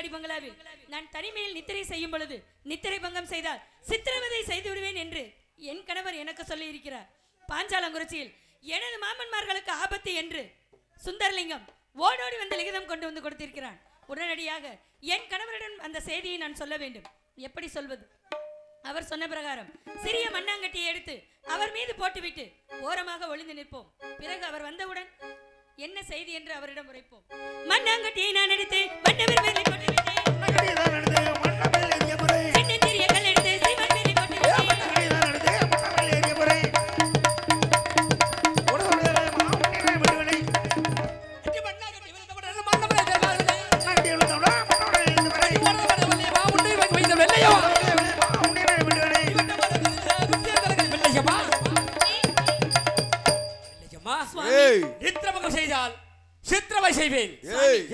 மாடி பங்களாவில் நான் தனிமையில் நித்திரை செய்யும் பொழுது நித்திரை பங்கம் செய்தால் சித்திரவதை செய்து விடுவேன் என்று என் கணவர் எனக்கு சொல்லி இருக்கிறார். பாஞ்சாலங்குறிச்சியில் எனது மாமன்மார்களுக்கு ஆபத்து என்று சுந்தரலிங்கம் ஓடோடி வந்து லிகிதம் கொண்டு வந்து கொடுத்திருக்கிறான். உடனடியாக என் கணவரிடம் அந்த செய்தியை நான் சொல்ல வேண்டும். எப்படி சொல்வது? அவர் சொன்ன பிரகாரம் சிறிய மண்ணாங்கட்டியை எடுத்து அவர் மீது போட்டுவிட்டு ஓரமாக ஒளிந்து நிற்போம். பிறகு அவர் வந்தவுடன் என்ன செய்தி என்று அவரிடம் உரைப்போம். மண்ணாங்கட்டியை நான் எடுத்து மன்னவர் மேலே போட்டுவிட்டேன்.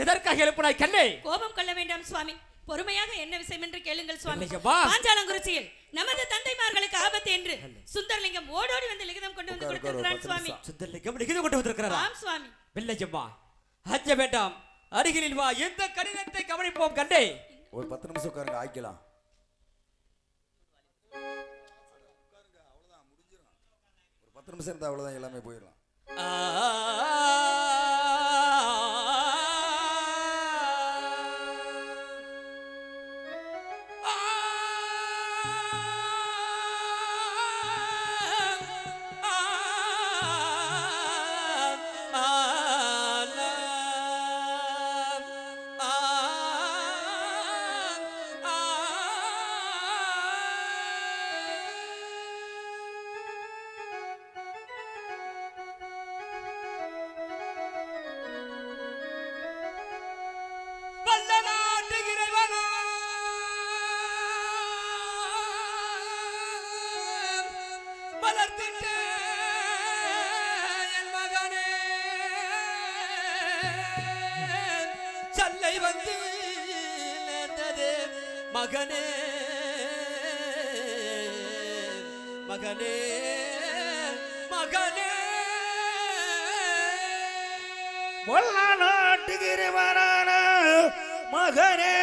எதற்காக எழுப்பினாய் கண்ணே? கோபம் கொள்ள வேண்டாம் சுவாமி, பொறுமையாக என்ன விஷயம் என்று கேளுங்கள் சுவாமி. பாஞ்சாலங்குறிச்சியில் நமது தந்தைமார்களுக்கு ஆபத்து என்று சுந்தரலிங்கம் ஓடோடி வந்து லிகிதம் கொண்டு வந்து கொடுத்திருக்கிறான் சுவாமி. சுந்தரலிங்கம் லிகிதம் கொண்டு வந்திருக்கிறாரா? ஆம் சுவாமி. வெள்ளையம்மா, அஞ்ச வேண்டாம், அருகிலில் வா, எந்த கடிதத்தை கவனிப்போம் கண்ணே. ஒரு 10 நிமிஷம் உட்காருங்க, ஆய்க்கலாம். ஒரு 10 நிமிஷம் இருந்தா அவ்வளவுதான், எல்லாமே போயிடலாம். மகனே மகனே மகனே நாட்டுகிறவரான மகனே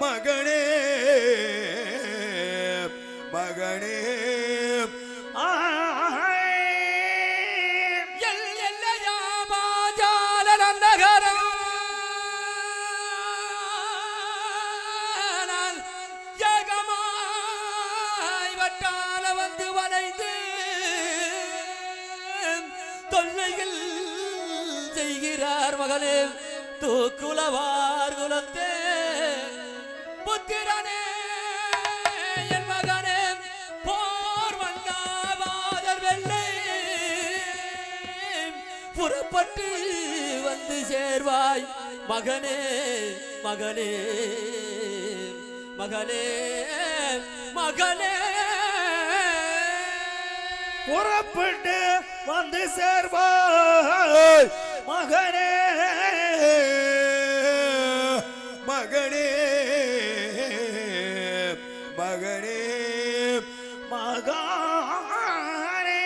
மகனே மகனே மகனே தூக்குலவார் குலத்தே புத்திரனே என் மகனே போர் வந்தாவாதர் வெள்ளை புறப்பட்டு வந்து சேர்வாய் மகனே மகனே மகனே மகனே புறப்பட்டு வந்து சேர்வாய் மகனே மகனே மகனே மகனே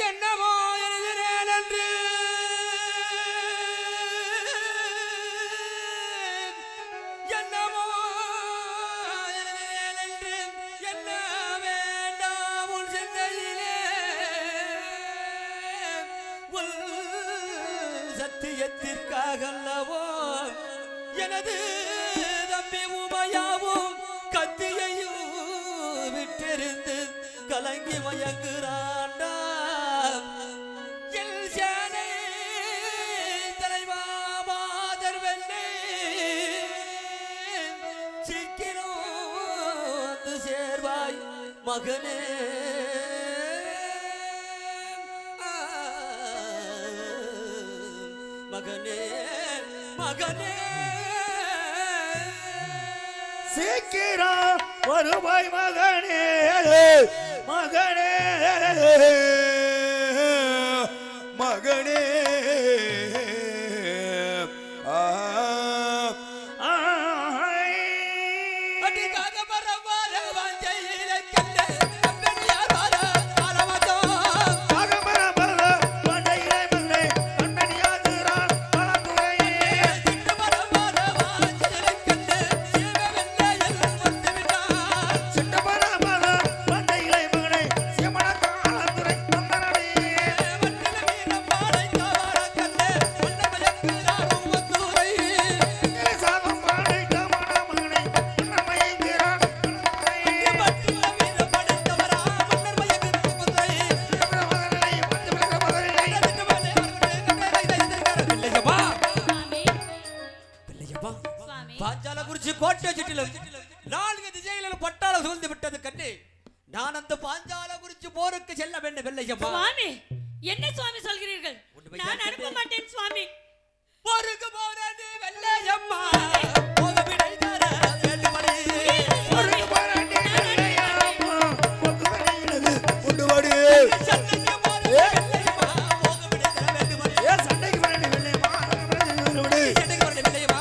என்னமோ எழுதினேன் என்று என்னமோ எழுதினேன் என்று என்ன வேண்டாம் உன் சிந்தையிலே சத்தியத்திற்காகல்லவோ எனது தம்பி உமையாவும் கத்தியையும் விட்டிருந்து கலங்கி மயங்குறாண்டா. எல் சேனை தலைவா மாதர் வெள்ளை சீக்கிரம் வந்து சேர்வாய் மகனே மகனே மகனே சீக்கிரம் வருவாய் மகனே மகனே மகனே அடிக்காக பரவாயில்ல வாஞ்சையில கண்டே மகனே பாஞ்சாலங்குறிச்சி கோட்டை சுற்றிலும் 4 திசைகளிலும் பட்டாளம் சூழ்ந்து விட்டது கண்ணே. நான் அந்த பாஞ்சாலங்குறிச்சி போருக்கு செல்ல வேண்டும் வெள்ளையம்மா. சுவாமி, என்ன சுவாமி சொல்கிறீர்கள்? நான் அனுப்ப மாட்டேன் சுவாமி. போருக்கு போறது வெள்ளையம்மா, போக விடை தர வேண்டுமடி. போருக்கு போராடி வெள்ளையம்மா, போக்கு வரையினது கொண்டு வாடி. சண்டைக்கு போறது வெள்ளையம்மா, போக விடை தர வேண்டுமடி. சண்டைக்கு போராடி வெள்ளையம்மா, கொண்டு வாடி. சண்டைக்கு போறது வெள்ளையம்மா.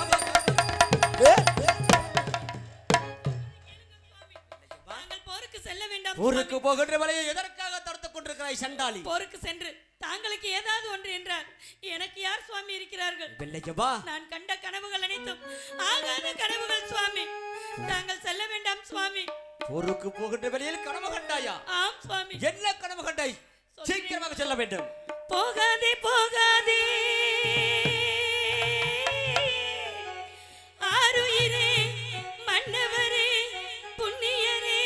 தாங்கள் போருக்கு செல்ல வேண்டாம். போருக்கு போகின்ற வரையை எதற்காக தடுத்துக் கொண்டிருக்கிறாய் சண்டாளி? போருக்கு சென்று தாங்களுக்கு ஏதாவது ஒன்று என்றால் எனக்கு யார் சுவாமி இருக்கிறார்கள்? வெள்ளையம்மா, நான் கண்ட கனவுகள் அனைத்தும் ஆகாத கனவுகள் சுவாமி. தாங்கள் செல்ல வேண்டாம் சுவாமி. போருக்கு போகின்ற வழியில் கனவு கண்டாயா? ஆம் சுவாமி. என்ன கனவு கண்டாய்? சீக்கிரமாக செல்ல வேண்டும். போகாதே போகாதே ஆருயிரே மன்னவரே புண்ணியரே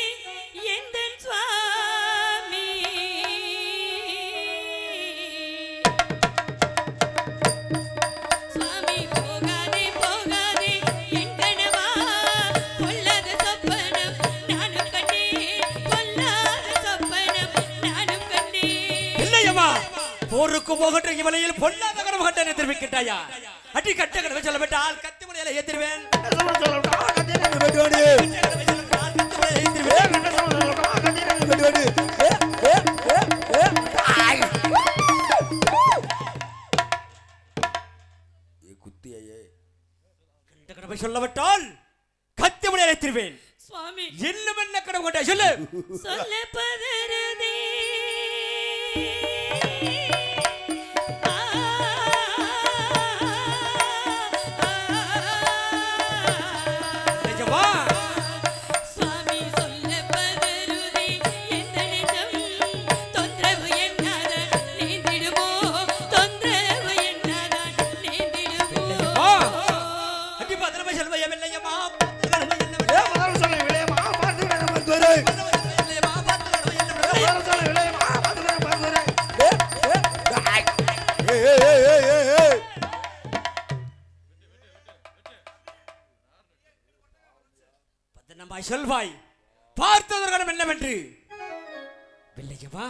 எந்தன் சுவாமி. சுவாமி போகாதே போகாதே என் கனவா பொல்லாத சொப்பனம் நானும் கண்டேன், பொல்லாத சொப்பனம் நானும் கண்டேன். இல்லையம்மா, போருக்கு போகின்ற இவளையில் பொல்லாத கனவு கண்டனை தெரிவிக்கிட்டாயா? அடி கட்ட கனவு சொல்ல விட்டால் கத்தி முனையில ஏத்திருவேன். சொல்லவிட்டால் கத்தி முனையில ஏத்திருவேன். சுவாமி இன்னும் என்ன கனவு கண்டாய் சொல்லு. சொல்ல பதறதே நிஜமா? சுவாமி சொல்ல பதறுதே எந்த நெஞ்சம் தொந்தரவு என்னாதான் நீந்திடுமோ, தொந்தரவு என்னாதான் நீந்திடுமோ. அடி பத்திரமா செல்வைய வெள்ளையம்மா. சொல்வாய் பார்த்ததற்கான என்னவென்று வெள்ளையம்மா.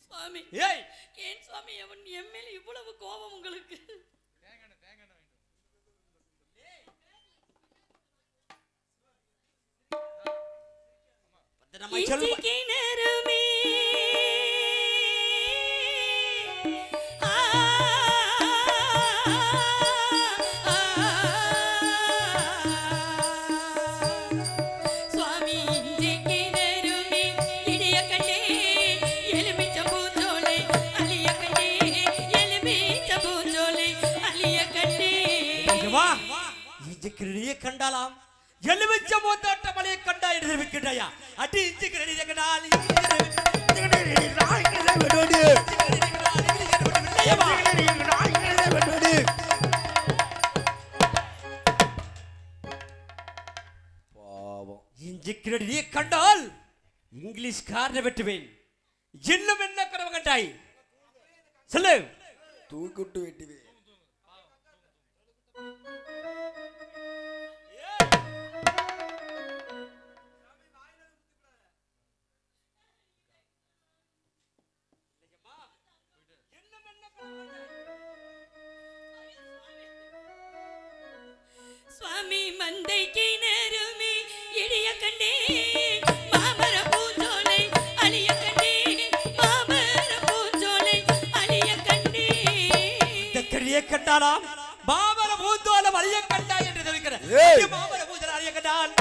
சுவாமி ஏய், ஏன் சுவாமி அவன் என் மேல் இவ்வளவு கோபம் உங்களுக்கு? இஞ்சிக்கு நறுமே சுவாமி இஞ்சிக்கு நறுமே இடிய கண்டே எலுமிச்ச பூஞ்சோலை அலிய கண்டே, எலுமிச்ச பூஞ்சோலை அலிய கண்டே. இஞ்சிக்கிரடியை கண்டாலாம், எலுமிச்ச மூத்தாட்ட மலையை கண்டா என்று தெரிவிக்கின்றாயா? அடி இஞ்சிக்கிரடியை கண்டால் இஞ்சிக்கிரடியை கண்டால் இங்கிலீஷ் காரனை வெட்டுவேன். இன்னும் என்ன கனவு கண்டாய் சொல்லு. தூக்கிட்டு வெட்டுவேன். சுவாமி மந்தைக்கு நறுமே இடிய கண்டே, மாமர பூஞ்சோலை அலிய கண்டே, மாமர பூஞ்சோலை அலிய கண்டே. இந்த கிரியை கண்டாலாம் மாமர பூந்தோலம் அழிய கண்டா என்று தெரிவிக்கிறேன். மாமர பூந்தோலம் அழிய கண்டால்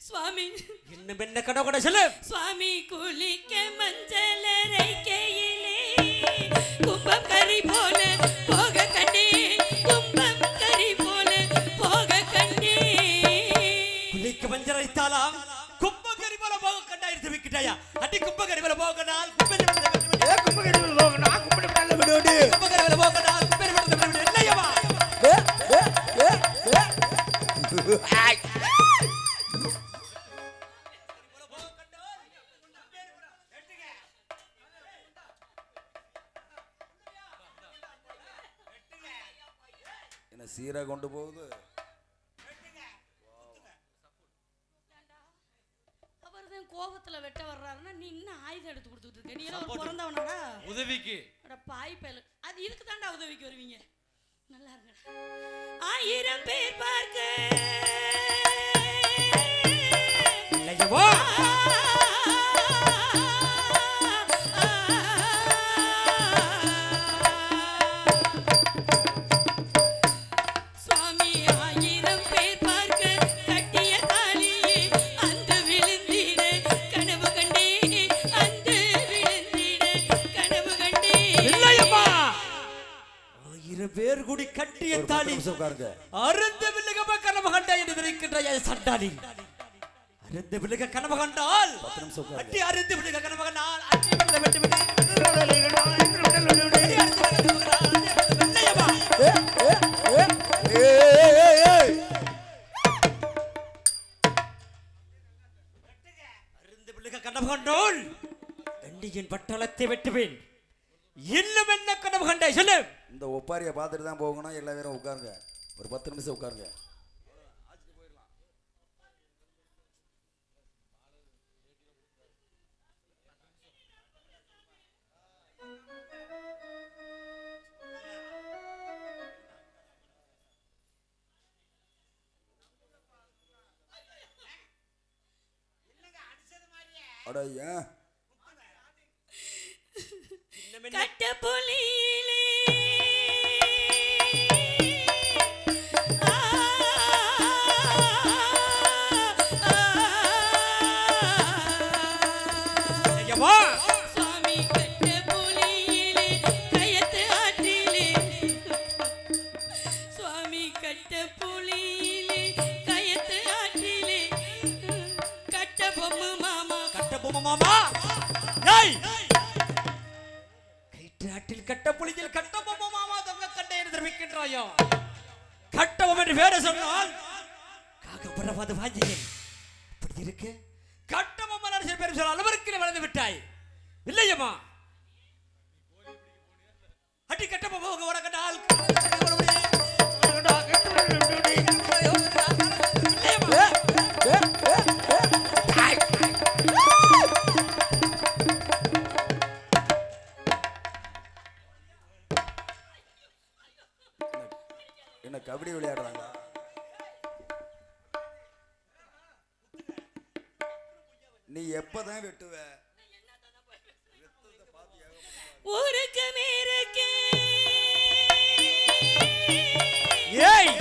சுவாமி இன்னும் என்ன கனவு கண்ட சொல்லு. சுவாமி குளிக்க மஞ்சள் அரைக்கையிலே கும்பம் கரி போல போக கண்டே கும்பம் கரி போல போக கண்டே. குளிக்க மஞ்சள் அரைத்தாலாம் கும்பகரி போல போக கண்டாயிருந்து விக்கிட்டாயா. அடி கும்பகரி போல போக கண்டால் கும்பகரி கும்பகரிவில் போகணும் கும்பிட்டு நல்ல விடுவோடு போல போக கண்டால் கும்பகரி போல இல்லையம்மா. என்ன சீரா கொண்டு போகுது. அவர்தான் கோபத்துல வெட்ட வர்றாருன்னா நீ இன்னும் ஆயுதம் எடுத்து கொடுத்துட்டு இருக்க. நீ எல்லாம் ஒரு பிறந்தவனாடா உதவிக்கு. அட பாய் பயல. அது இதுக்கு தாண்டா உதவிக்கு வருவீங்க. நல்லா இருங்கடா. 1000 பேர் பார்க்க இல்லையம்மா. சுவாமி 1000 பேர் பார்க்க கட்டிய தாலியே அந்த விழுந்திட கனவு கண்டே அந்த விழுந்திட கனவு கண்டே. இல்லையம்மா. 1000 பேர் கூடி கட்டிய ஒரு தாலி உட்காருங்க. அருந்த வில்லுக கனவு கண்டா என்று நினைக்கின்ற சண்டாளி. அருந்த வில்லுக கனவு கண்டால் 10 நிமிஷம் உட்காருங்க. அட்டி அருந்த வில்லுக கனவு கண்டால் அட்டி விட்டு விட்டு விட்டு இல்லையம்மா. அருந்த வில்லுக கனவு கண்டால் எண்டியின் பட்டாளத்தை வெட்டுவேன். இன்னும் என்ன கனவு கண்டாய் சொல்லு. இந்த ஒப்பாரியை பார்த்துட்டு தான் போகணும். எல்லா பேரும் உட்காருங்க. ஒரு 10 நிமிஷம் உட்காருங்க. அட ஏன் கட்ட புலியிலே இல்லையம்மா. சுவாமி கட்ட புலியிலே கயத்து ஆற்றிலே சுவாமி கட்ட புலியிலே கயத்து ஆற்றிலே கட்ட பொம்மு மாமா கட்ட பொம்மை மாமா. ஏய் கயிற்றாட்டில் கட்ட புலியில் கட்ட பொம்மை மாமா தொங்க கட்டை என்று தெரிவிக்கின்றாயோ. கட்டபொம்மை என்று பேரை சொன்னால் காக்கப்படவாத வாஞ்சிகள் இப்படி இருக்கு. கட்டபொம்மை அரசு பேர் சொன்ன அளவிற்கு வளர்ந்து விட்டாய். இல்லையம்மா. அடி கட்டபொம்மை உங்க வர கண்டால் என்ன கபடி விளையாடுறாங்க. நீ எப்பதான் வெட்டுவ? ஊருக்கு மேற்கு ஏய்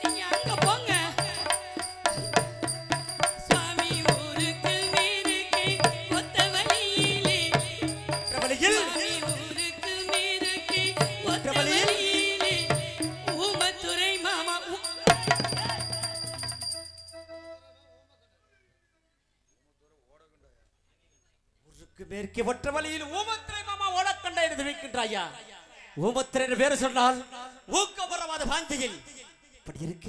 நீங்க அங்க போங்க. சுவாமி ஊருக்கு மேற்கு ஒத்த வழியிலே பிரபலியில் சுவாமி ஊருக்கு மேற்கு ஒத்த வழியிலே ஊமத்துறை மாமா ஊருக்கு மேற்கே ஒற்ற வழியில் ஊமத்திரை மாமா ஓடக்கண்ட என்று தெரிவிக்கின்றாயா. ஊமத்திரை என்று பேர் சொன்னால் ஊக்கபரவாத பாஞ்சையில் இப்படி இருக்க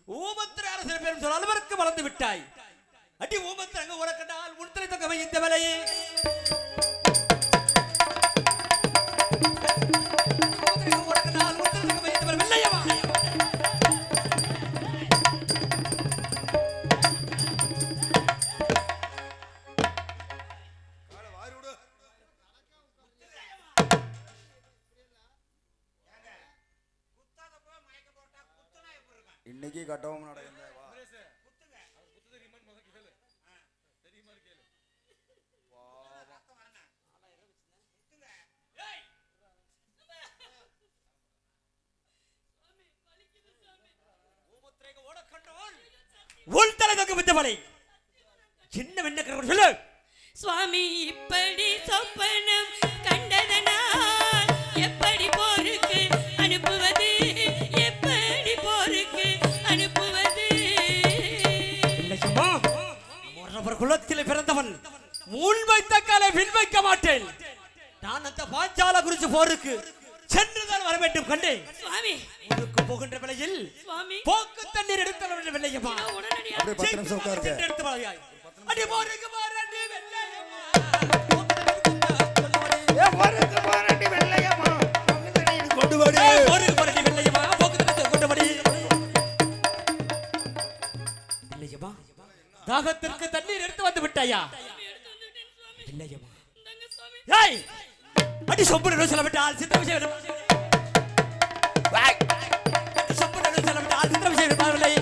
ஊமத்திரை அரசு பேரும் சொன்னால் அளவிற்கு வளர்ந்து விட்டாய். அடி ஊமத்திரை அங்க ஓடக்கண்டால் உன்திரை தொகை இந்த வேலையே. ஓடக்கண்டால் உன்திரை தொகை இந்த வேலை இல்லையம்மா. இன்னைக்கு கட்டவும் நடக்குது. வா. உள் தலை தொங்க வித்தவளை சின்ன வெண்ண கடவுள் சொல்லு. சுவாமி இப்படி சொப்பனம் கண்டதனால் எப்படி போருக்கு அனுப்புவது, எப்படி போருக்கு அனுப்புவது? இல்லையம்மா, ஒருவர் குலத்தில் பிறந்தவன் முன் வைத்த காலை பின் வைக்க மாட்டேன். நான் அந்த பாஞ்சால குறிச்சு போருக்கு சென்றுதான் வர வேண்டும் கண்டேன். சுவாமி ஊருக்கு போகின்ற வேளையில் சுவாமி போக்கு தண்ணீர் எடுத்து வர வேண்டும் வெள்ளையம்மா. உடனடியாக அப்படியே 10 நிமிஷம் உட்காருங்க. சென்று எடுத்து வாயாய். அடி போருக்கு போறடி வெள்ளையம்மா. கொண்டு வாடி. போருக்கு போறடி வெள்ளையம்மா. போக்கு தண்ணீர் கொண்டு வாடி. வெள்ளையம்மா, தாகத்திற்கு தண்ணீர் எடுத்து வந்து விட்டாயா? வெள்ளையம்மா, இந்தாங்க சுவாமி. ஏய் அடி சொம்பு சொல்ல விட்டால் சித்த விஷயம் சொம்பு சொல்ல விட்டால் சித்த விஷயம் பாருலை.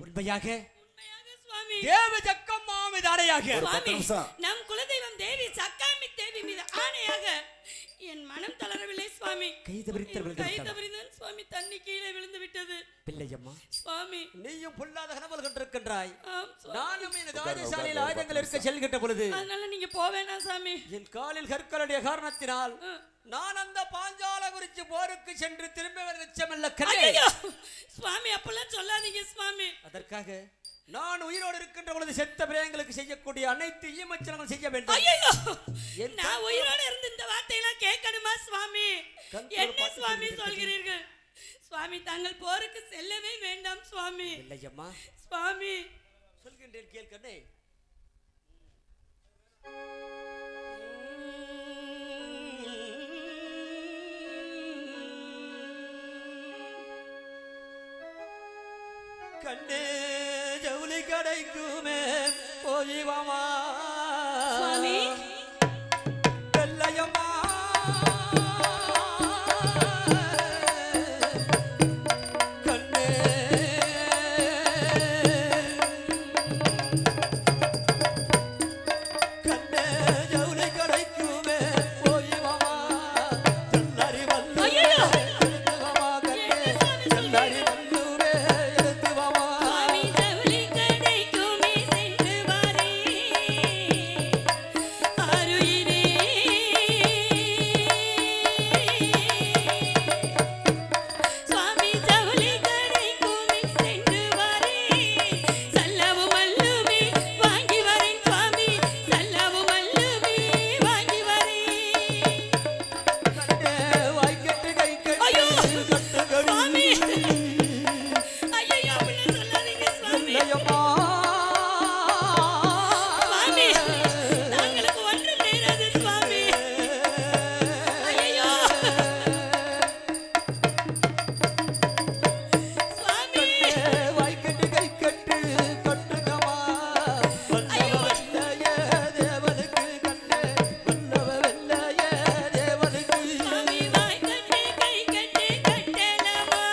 உண்மையாக சுவாமி தேவ ஜக்கம்மா மீது ஆணையாக ஒரு 10 சுவாமி, நிமிஷம். நம் குலதெய்வம் தேவி சக்காமி தேவி மீது ஆணையாக என் மனம் தளரவில்லை சுவாமி. கை தவறித்து விழுந்து கை விட்டாள். தவறிதான் சுவாமி, தண்ணி கீழே விழுந்து விட்டது பிள்ளையம்மா, சுவாமி. நீயும் பொல்லாத கனவுகள் கண்டிருக்கின்றாய். ஆம் சுவாமி. நானும் இந்த ராஜசாலையில் ஆயுதங்கள் இருக்க செல்கின்ற பொழுது அதனால நீங்க போவேனா சாமி? என் காலில் கற்களுடைய காரணத்தினால் நான் அந்த பாஞ்சால குறிச்சு போருக்கு சென்று திரும்ப வர நிச்சயமல்ல கண்ணே. ஐயோ சுவாமி, அப்பெல்லாம் சொல்லாதீங்க சுவாமி. அதற்காக நான் உயிரோடு இருக்கின்ற பொழுது செத்த பிரியங்களுக்கு செய்யக்கூடிய அனைத்து ஈமச்சனங்கள் செய்ய வேண்டும். ஐயோ என் நான் உயிரோட இருந்து இந்த வார்த்தையெல்லாம் கேட்கணுமா சுவாமி? கண்கூட என்ன பார்த்து சுவாமி சொல்கிறீர்கள். சொல்கிறீர்கள்? சுவாமி, தாங்கள் போருக்கு செல்லவே வேண்டாம் சுவாமி. இல்லையம்மா, சுவாமி சொல்கின்றேன் கேள் கண்ணே. கண்ணே ஜவுளி கடைக்குமே போயிவாமா சுவாமி. வெள்ளையம்மா கண்ணே கண்ணே ஜவுளி கடைக்குமே போயிவாமா ஜல்லரி வல்லு ஐயோ! எடுத்துவாமா கண்ணே ஜல்லரி வல்லுவே எடுத்துவாமா. சுவாமி ஜவுளி கடைக்குமே சென்று வாரே ஆருயிரே. சுவாமி ஜவுளி கடைக்குமே சென்று வாரே சல்லவும் மல்லுமே வாங்கி வரேன் சுவாமி, சல்லவும் மல்லுமே வாங்கி வரேன். கண்ணே வாய்க்கட்டு கை ஐயோ! கட்டு கட்டு சுவாமி ஐயோ அப்படிலாம் சொல்லாதீங்க சுவாமி. வெள்ளையம்மா சுவாமி, நாங்களுக்கு ஒன்றும் நேராது சுவாமி. ஐயையோ! சுவாமி, வாய்க்கட்டு கை கட்டு கட்டுக்கமா வல்லவ வெள்ளைய தேவனுக்கு கண்ணே வல்லவ வெள்ளைய தேவனுக்கு. சுவாமி வாய் கட்டு கை கட்டு கட்டலமா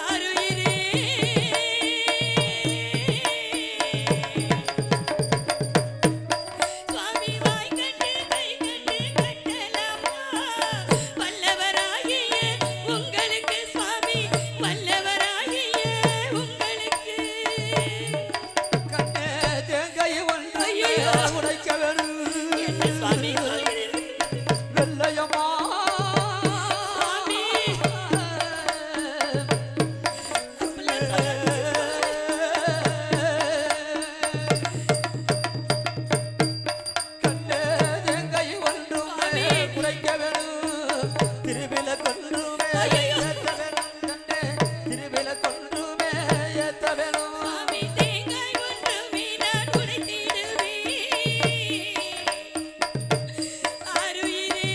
ஆருயிரே. சுவாமி வாய் கட்டு கை கட்டு கட்டலமா வல்லவராகிய உங்களுக்கு சுவாமி, வல்லவராகிய உங்களுக்கு. கண்ணே தேங்காய் ஒன்று ஐயையோ! உடைக்க வேணும் என்ன சுவாமி சொல்கிறீர்கள்? வெள்ளையம்மா சுவாமி அப்படிலாம் சொல்லாதீங்க. கண்ணே தேங்காய் ஒன்றும் சுவாமி. உடைக்க வேணும் திருவில கொன்றுமே ஐயையோ! ஏத்த வேணும் கண்ணே திருவில கொன்றுமே ஏத்த வேணும். சுவாமி தேங்காய் ஒன்றுமே நான் உடைத்திடுவேன் ஆருயிரே.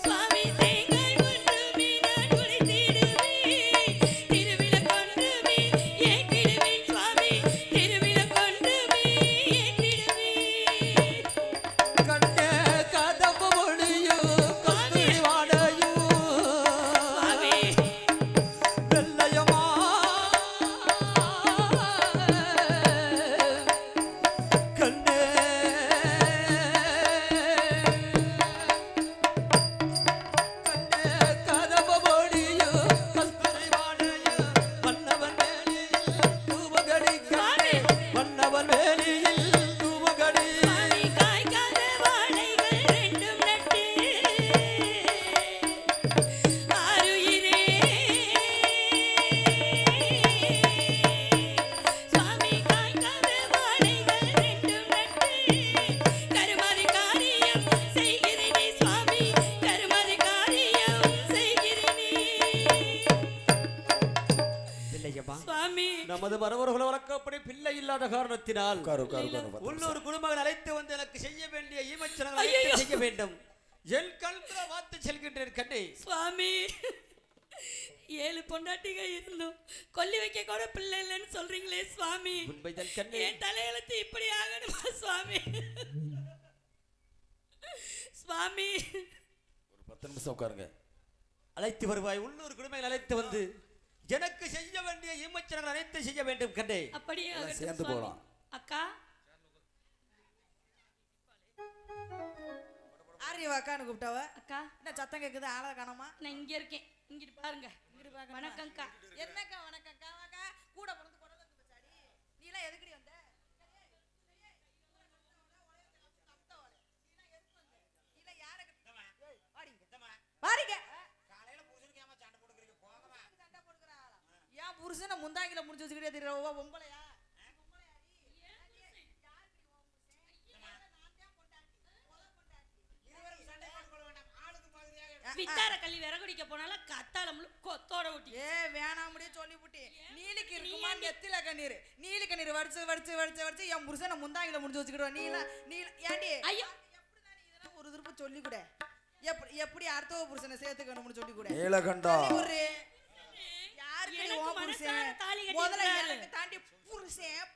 சுவாமி தேங்காய் ஒன்றுமே நான் உடைத்திடுவேன், திருவிழா கொன்றுமே ஏற்றிடுவேன் சுவாமி, திருவிழா கொன்றுமே ஏற்றிடுவேன். கண்ணே கத இல்லாத காரணத்தினால் உட்காரு உட்காரு உட்காரு பத்து நிமிஷம். உள்ளூர் குடும்பங்கள் அழைத்து வந்து எனக்கு செய்ய வேண்டிய ஈமச்சனங்கள் ஐயையோ. அனைத்தும் செய்ய வேண்டும். என் கல்புல வாத்து செல்கின்றேன் கண்ணே. சுவாமி 7 பொண்டாட்டிங்க இருந்தும் கொல்லி வைக்க கூட பிள்ளை இல்லைன்னு சொல்றீங்களே சுவாமி. உண்மைதான் கண்ணே. என் தலையெழுத்து இப்படி ஆகணுமா சுவாமி? சுவாமி ஒரு 10 நிமிஷம் உட்காருங்க. அழைத்து வருவாய். உள்ளூர் குடும்பங்கள் அழைத்து வந்து எனக்கு செய்ய வேண்டிய ஈமச்சனங்கள் அனைத்தும் செய்ய வேண்டும் கண்ணே. அப்படியே எல்லாம் ஆகட்டும் சேர்ந்து சுவாமி. போலாம். அக்கா ஆரியவாக்கான்னு கூப்பிட்டாவ. அக்கா என்ன சத்தம் கேக்குது? ஆளை காணோமா? நான் இங்க இருக்கேன். இங்கிட்டு பாருங்க. வணக்கம்க்கா. என்னக்கா வணக்கம்க்கா? வாக்கா. கூட பிறந்து குடல குடிச்சாடி. நீ எல்லாம் எதுக்குடி வந்த? ஏன் புருஷனை முந்தாங்கில முடிச்சு வச்சுக்கிட்டே தெரியல பொம்பளையா? வித்தார கள்ளி விறகுடிக்க போனாலும் கத்தாளம் கொத்தோட ஊட்டி. ஏ வேணாமுடியே சொல்லிப்புட்டி. நீலிக்கு இருக்குமா நெத்தில கண்ணீர்? நீலி கண்ணீர் வடிச்சு வடிச்சு வடிச்சு வடிச்சு என் புருஷனை முந்தாங்கில முடிச்சு வச்சுக்கிடுவோம். நீ ஏண்டி ஐயோ இதெல்லாம் ஒரு திருப்பு சொல்லி கூட எப்படி அடுத்த புருஷனை சேர்த்துக்கணும்னு சொல்லி கூட நீலகண்டா யாருக்கு எனக்கு ஓ மனசார புருஷன் தாலி முதல்ல கட்டிருக்காரு. எனக்கு தாண்டி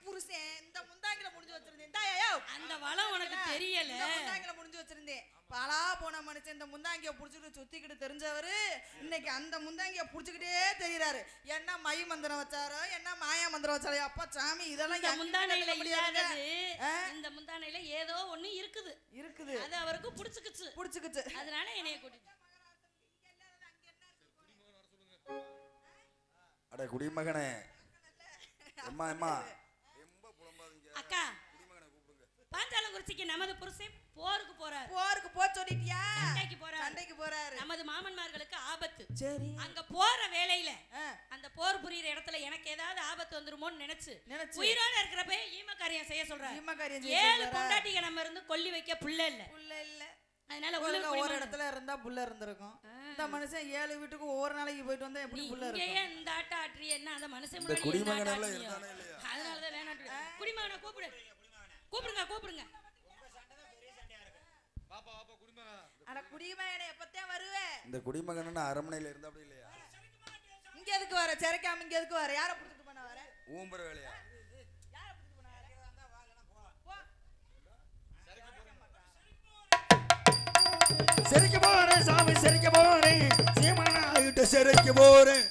புருஷன் இந்த முந்தாங்கில முடிஞ்சு வச்சிருந்தேன். தாயோ அந்த வளம் உனக்கு தெரியல. இந்த முந்தாங்கில முடிஞ்சு வச்சிருந்தேன். பாலா போன மனுஷன் இந்த முந்தாங்கிய புடிச்சிட்டு சுத்திக்கிட்டு தெரிஞ்சவரு இன்னைக்கு அந்த முந்தாங்கிய புடிச்சுக்கிட்டே தெரியுறாரு. என்ன மை மந்திரம் வச்சாரோ என்ன மாயா மந்திரம் வச்சாரோ அப்பா சாமி இதெல்லாம் இந்த முந்தானையில முடியாது. இல்லாதது இந்த முந்தானையில ஏதோ ஒண்ணு இருக்குது. அது அவருக்கு புடிச்சுக்குச்சு. அதனால என்னைய கூட்டிட்டு. அட குடிமகனே. அம்மா அம்மா அக்கா பாஞ்சாலங்குறிச்சிக்கு நமது புருஷன் போருக்கு போறாரு. போருக்கு போ சொல்லிட்டியா? சண்டைக்கு போறாரு. நமது மாமன்மார்களுக்கு ஆபத்து. சரி. அங்க போற வேளையில அந்த போர் புரியுற இடத்துல எனக்கு ஏதாவது ஆபத்து வந்துருமோன்னு நினைச்சு உயிரோட இருக்கிறப்ப ஈமக்காரியம் செய்ய சொல்றாரு. 7 பொண்டாட்டிங்க நம்ம இருந்து கொல்லி வைக்க புள்ள இல்ல. அதனால ஒரு இடத்துல இருந்தா புள்ள இருந்திருக்கும். இந்த மனுஷன் 7 வீட்டுக்கு ஒவ்வொரு நாளைக்கு போயிட்டு வந்தா எப்படி புள்ள இருக்கும்? இங்கேயே இந்த ஆட்ட ஆட்ரி என்ன அந்த மனுஷன் இந்த குடிமகன் எல்லாம் இருந்தானே இல்லையா? அதனாலதான் வேணாம். குடிமகனை கூப்பிடுங்க. அட குடிமகனே எப்பத்தான் வருவே? இந்த குடிமகன் அரண்மனையில இருந்தா அப்படி இல்லையா? இங்க எதுக்கு வர? சிறைக்காம இங்க எதுக்கு வர? யாரை புடிச்சிட்டு பண்ண வர? ஊம்புற வேலையா? யாரை புடிச்சிட்டு பண்ண வர? சிரிக்க போறேன் சாமி சிரிக்க போறேன் சீமானா ஆயிட்டு சிரிக்க போறேன்.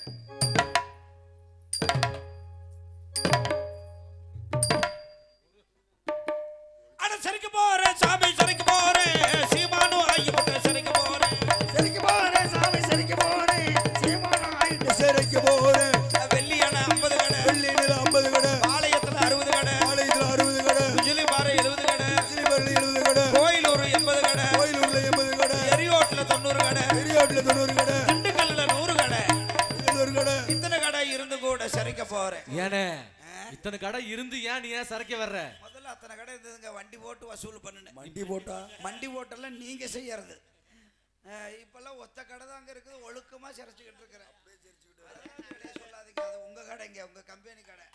அட சரிக்க போறேன் சாமி சரிக்க போறேன் சீமானு ஆகிவிட்டு சரிக்க போறேன். சிரிக்க போறேன் சாமி சிரிக்க போறேன் சீமானா ஆயிட்டு சிரிக்க போறேன். வெள்ளியான 50 கடை, வெள்ளியில 50 கடை, பாளையத்துல 60 கடை, பாளையத்துல 60 கடை, குஜிலி பாறை 70 கடை, சிறுவர்ல 70 கடை, கோயிலூர் 80 கடை, கோயிலூர்ல 80 கடை, எரியோட்ல 90 கடை, பெரியாட்டுல 90 கடை, திண்டுக்கல்ல 100 கடை. 100 கடை. இத்தனை கடை இருந்து கூட சரிக்க போறேன். ஏனே இத்தனை கடை இருந்து ஏன் நீ ஏன் சரக்க வர்ற? முதல்ல அத்தனை கடை இருந்ததுங்க. வண்டி போட்டு வசூல் பண்ணுனேன். மண்டி போட்டா வண்டி போட்டெல்லாம் நீங்க செய்யறது. இப்பெல்லாம் ஒத்த கடை தான் அங்க இருக்குது. ஒழுக்கமா சிறைச்சுக்கிட்டு இருக்கிறேன். வெளியே சொல்லாதீங்க. அது உங்க கடைங்க, உங்க கம்பெனி கடை.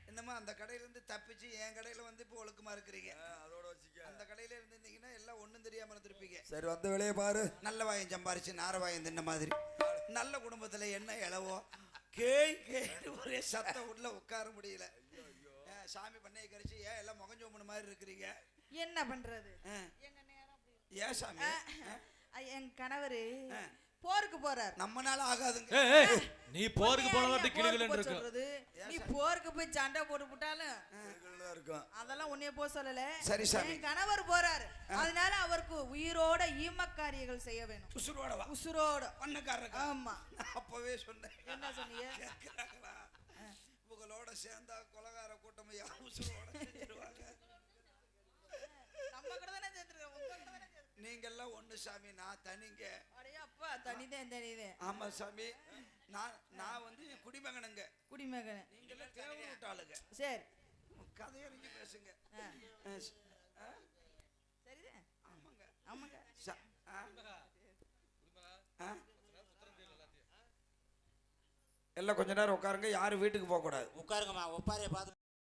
என்னமா அந்த கடையில இருந்து தப்பிச்சு என் கடையில வந்து இப்போ ஒழுக்கமா இருக்கிறீங்க. அதோட வச்சுக்க. அந்த கடையில இருந்தீங்கன்னா எல்லாம் ஒண்ணும் தெரியாம இருந்திருப்பீங்க. சரி வந்த வேலையை பாரு. நல்ல வாயம் சம்பாரிச்சு நார வாயம் தின்ன மாதிரி நல்ல குடும்பத்துல என்ன இளவோ கேய் ஒரே சத்தம் உள்ள உட்கார முடியல. சாமி பண்ணையை கரிச்சு ஏன் எல்லாம் முகஞ்சோம்புன மாதிரி இருக்கிறீங்க? என்ன பண்றது? எங்க நேரம் ஏன் சாமி? என் கணவரு போருக்கு போறார். நம்மனால ஆகாதுங்க. நீ போருக்கு போனவாட்டி கிளுகிளுன்னு இருக்கு. நீ போருக்கு போய் சண்டை போட்டு விட்டாலும் இருக்கும். அதெல்லாம் உன்னைய போக சொல்லல. சரி சாமி. என் கணவர் போறாரு. அதனால அவருக்கு உயிரோட ஈமக்காரியங்கள் செய்ய வேணும். உசுரோடவா? உசுரோட. பண்ணக்காரங்க. ஆமா. அப்பவே சொன்னேன். என்ன சொன்னீங்க? உங்களோட சேர்ந்தா கொலகார கூட்டம் உசுரோட செஞ்சிருவாங்க. நம்ம கூட தானே சேர்ந்துருக்கோம். உங்க கூட தானே சேர்ந்துருக்கோம். நீங்க எல்லாம் ஒண்ணு சாமி. நான் தனிங்க. அடே அப்பா தனிதேன். ஆமா சாமி. நான் வந்து குடிமகனுங்க. குடிமகன். நீங்க எல்லாம் தேவை விட்டாளுங்க. சரி கதையறிஞ்சு பேசுங்க. சரிதான். ஆமாங்க. ஆமாங்க. எல்லாம் கொஞ்ச நேரம் உட்காருங்க. யாரும் வீட்டுக்கு போக கூடாது. உட்காருங்கம்மா. ஒப்பாரிய பார்த்து